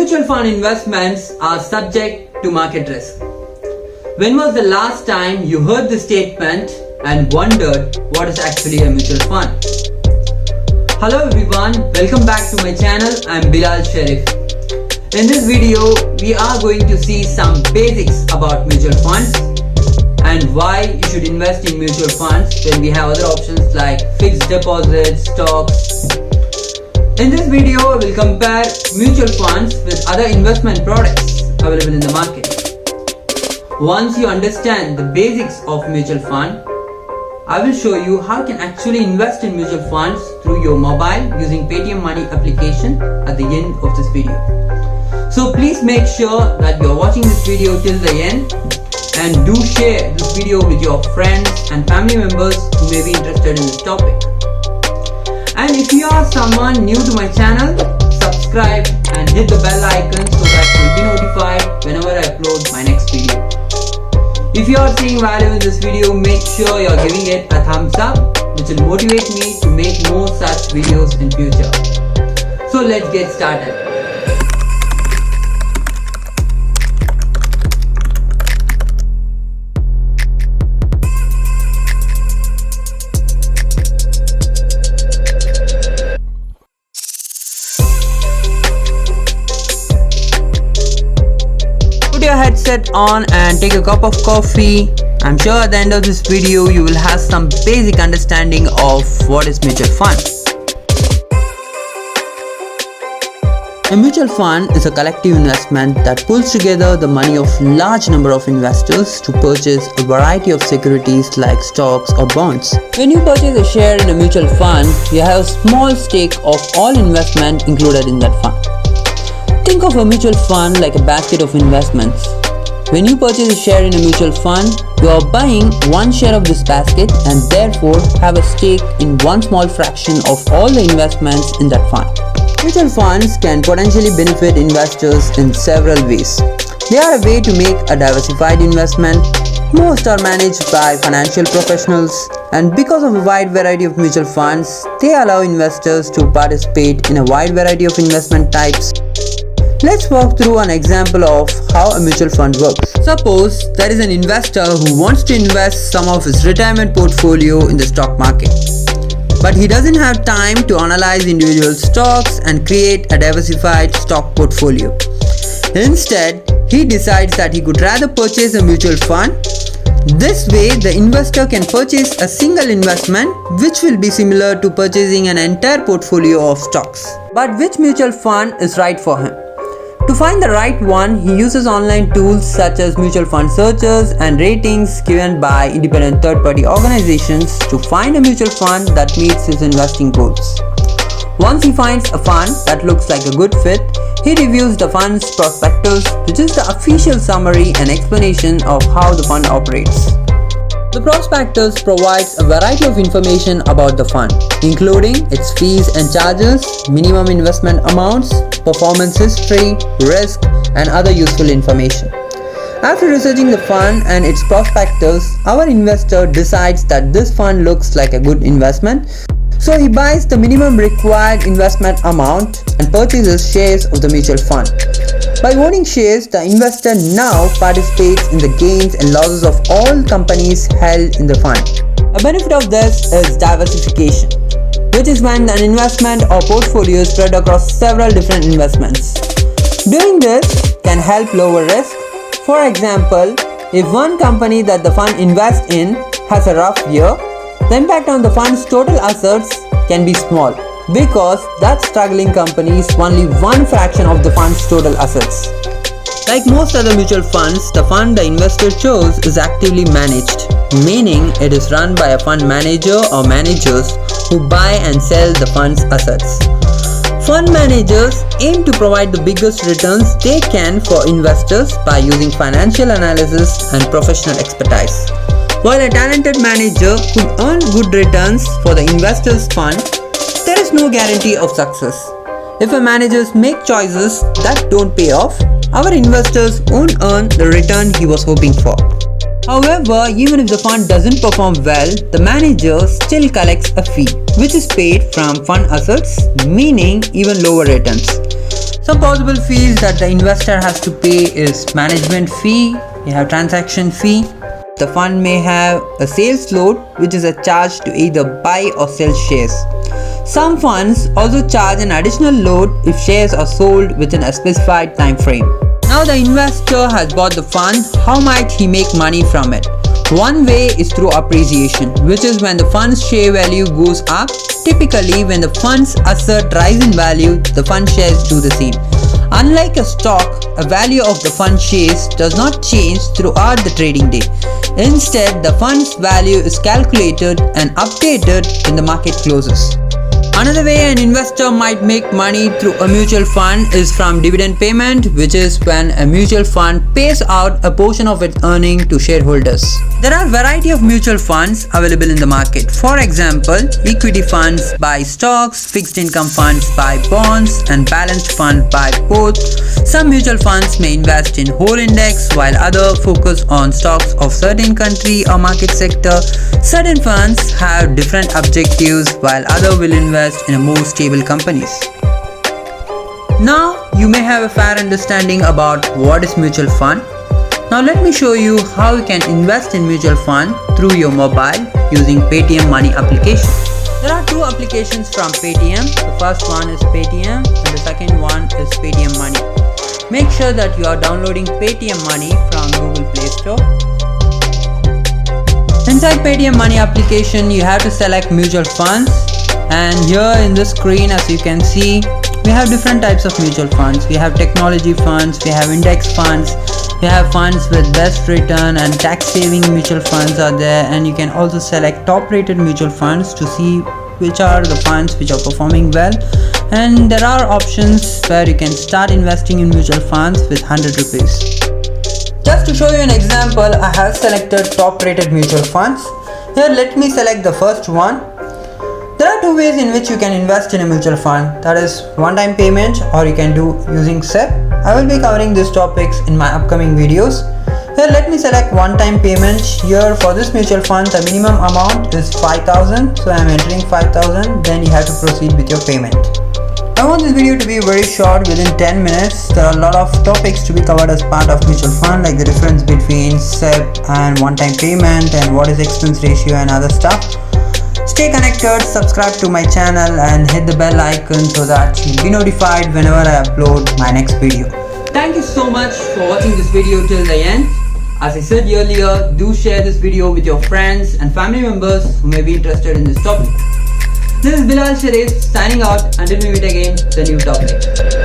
Mutual fund investments are subject to market risk. When was the last time you heard this statement and wondered what is actually a mutual fund? Hello everyone, welcome back to my channel. I'm Bilal Sharif. In this video, we are going to see some basics about mutual funds and why you should invest in mutual funds when we have other options like fixed deposits, stocks. In this video, I will compare mutual funds with other investment products available in the market. Once you understand the basics of mutual fund, I will show you how you can actually invest in mutual funds through your mobile using Paytm Money application at the end of this video. So please make sure that you are watching this video till the end and do share this video with your friends and family members who may be interested in this topic. And if you are someone new to my channel, subscribe and hit the bell icon so that you will be notified whenever I upload my next video. If you are seeing value in this video, make sure you are giving it a thumbs up, which will motivate me to make more such videos in future. So let's get started. Put your headset on and take a cup of coffee. I'm sure at the end of this video you will have some basic understanding of what is mutual fund. A mutual fund is a collective investment that pulls together the money of large number of investors to purchase a variety of securities like stocks or bonds. When you purchase a share in a mutual fund, you have a small stake of all investment included in that fund. Think of a mutual fund like a basket of investments. When you purchase a share in a mutual fund, you are buying one share of this basket and therefore have a stake in one small fraction of all the investments in that fund. Mutual funds can potentially benefit investors in several ways. They are a way to make a diversified investment. Most are managed by financial professionals, and because of a wide variety of mutual funds, they allow investors to participate in a wide variety of investment types. Let's walk through an example of how a mutual fund works. Suppose there is an investor who wants to invest some of his retirement portfolio in the stock market. But he doesn't have time to analyze individual stocks and create a diversified stock portfolio. Instead, he decides that he could rather purchase a mutual fund. This way, the investor can purchase a single investment which will be similar to purchasing an entire portfolio of stocks. But which mutual fund is right for him? To find the right one, he uses online tools such as mutual fund searches and ratings given by independent third-party organizations to find a mutual fund that meets his investing goals. Once he finds a fund that looks like a good fit, he reviews the fund's prospectus, which is the official summary and explanation of how the fund operates. The prospectus provides a variety of information about the fund, including its fees and charges, minimum investment amounts, performance history, risk, and other useful information. After researching the fund and its prospectus, our investor decides that this fund looks like a good investment, so he buys the minimum required investment amount and purchases shares of the mutual fund. By owning shares, the investor now participates in the gains and losses of all companies held in the fund. A benefit of this is diversification, which is when an investment or portfolio is spread across several different investments. Doing this can help lower risk. For example, if one company that the fund invests in has a rough year, the impact on the fund's total assets can be small, because that struggling company is only one fraction of the fund's total assets. Like most other mutual funds, the fund the investor chose is actively managed, meaning it is run by a fund manager or managers who buy and sell the fund's assets. Fund managers aim to provide the biggest returns they can for investors by using financial analysis and professional expertise. While a talented manager could earn good returns for the investor's fund, there is no guarantee of success. If a manager makes choices that don't pay off, our investors won't earn the return he was hoping for. However, even if the fund doesn't perform well, the manager still collects a fee, which is paid from fund assets, meaning even lower returns. Some possible fees that the investor has to pay is management fee, you have transaction fee. The fund may have a sales float, which is a charge to either buy or sell shares. Some funds also charge an additional load if shares are sold within a specified time frame. Now the investor has bought the fund, how might he make money from it? One way is through appreciation, which is when the fund's share value goes up. Typically, when the fund's asset rise in value, the fund shares do the same. Unlike a stock, a value of the fund shares does not change throughout the trading day. Instead, the fund's value is calculated and updated when the market closes. Another way an investor might make money through a mutual fund is from dividend payment, which is when a mutual fund pays out a portion of its earning to shareholders. There are a variety of mutual funds available in the market. For example, equity funds buy stocks, fixed income funds buy bonds, and balanced fund buy both. Some mutual funds may invest in whole index, while others focus on stocks of certain country or market sector. Certain funds have different objectives, while others will invest in a more stable companies. Now you may have a fair understanding about what is mutual fund. Now let me show you how you can invest in mutual fund through your mobile using Paytm Money application. There are two applications from Paytm. The first one is Paytm and the second one is Paytm Money. Make sure that you are downloading Paytm Money from Google Play Store. Inside Paytm Money application, you have to select mutual funds. And here in the screen, as you can see, we have different types of mutual funds. We have technology funds, we have index funds, we have funds with best return, and tax saving mutual funds are there. And you can also select top rated mutual funds to see which are the funds which are performing well. And there are options where you can start investing in mutual funds with 100 rupees. Just to show you an example, I have selected top rated mutual funds. Here let me select the first one. There are two ways in which you can invest in a mutual fund, that is one-time payment or you can do using SIP. I will be covering these topics in my upcoming videos. Here let me select one-time payment. Here for this mutual fund the minimum amount is 5,000, so I am entering 5,000, then you have to proceed with your payment. I want this video to be very short, within 10 minutes. There are a lot of topics to be covered as part of mutual fund, like the difference between SIP and one-time payment and what is expense ratio and other stuff. Stay connected, subscribe to my channel and hit the bell icon so that you'll be notified whenever I upload my next video. Thank you so much for watching this video till the end. As I said earlier, do share this video with your friends and family members who may be interested in this topic. This is Bilal Sharif signing out until we meet again with a new topic.